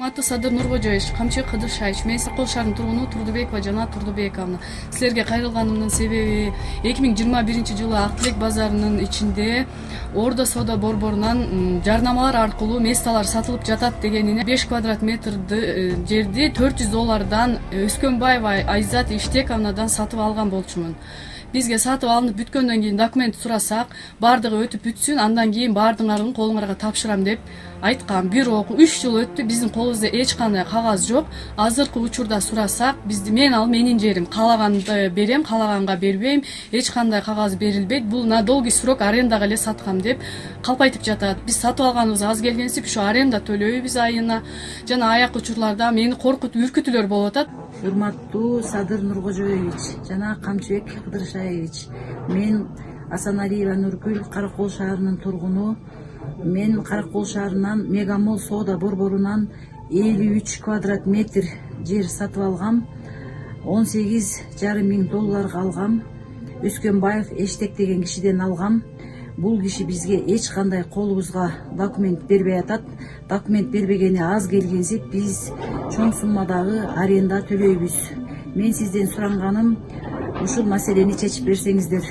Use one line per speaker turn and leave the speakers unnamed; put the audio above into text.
Аты Садыр Нуркожоевич, Камчы Кыдыршайыч. Мен Сокол шаарынын тургуну Турдубекова Жанат Турдубековна. Силерге кайрылганымдын себеби 2021 жылы Ак Тилек базарынын ичинде Ордо соода борборунан жарнамалар аркылуу месталар сатылып жатат дегенине 5 квадрат метрди жерди $400 Өскөнбаева Айзат Иштековнадан сатып алган болчумун. Бизге сатып алынып бүткөндөн кийин документ сурасак, бардыгы өтүп бүтсүн, андан кийин бардыңардын колуңарга тапшырам деп айткан. Бирок 3 жыл өттү, биздин колубузда эч кандай кагаз жок. Азыркы учурда сурасак, мен ал менин жерим, каалаганды берем, каалаганга бербейм, эч кандай кагаз берилбейт. Бул на долгий срок арендага эле саткам деп калпайтып жатат. Биз сатып алганыбыз аз келгенсип, ушу аренда төлөйбүз айына. Жана аяк учурларда мени коркутуп, үркүтүүлөр болуп атат.
Урматтуу Садыр Нуркожоевич жана Камчыбек Кыдыршаевич, мен Асаналиева Нургүл Каракол шаарынын тургуну. Мен Каракол шаарынан Мегамол соода борборунан 53 квадрат метр жер сатып алгам. $18,5 миң алгам. Өскөнбаев Эштек деген кишиден алгам. Бул киши бизге эч кандай колубузга документ бербей атат. Документ бербегени аз келгенсип, биз чоң суммадагы аренда төлөйбүз. Мен сизден суранганым ушул маселени чечип берсеңиздер.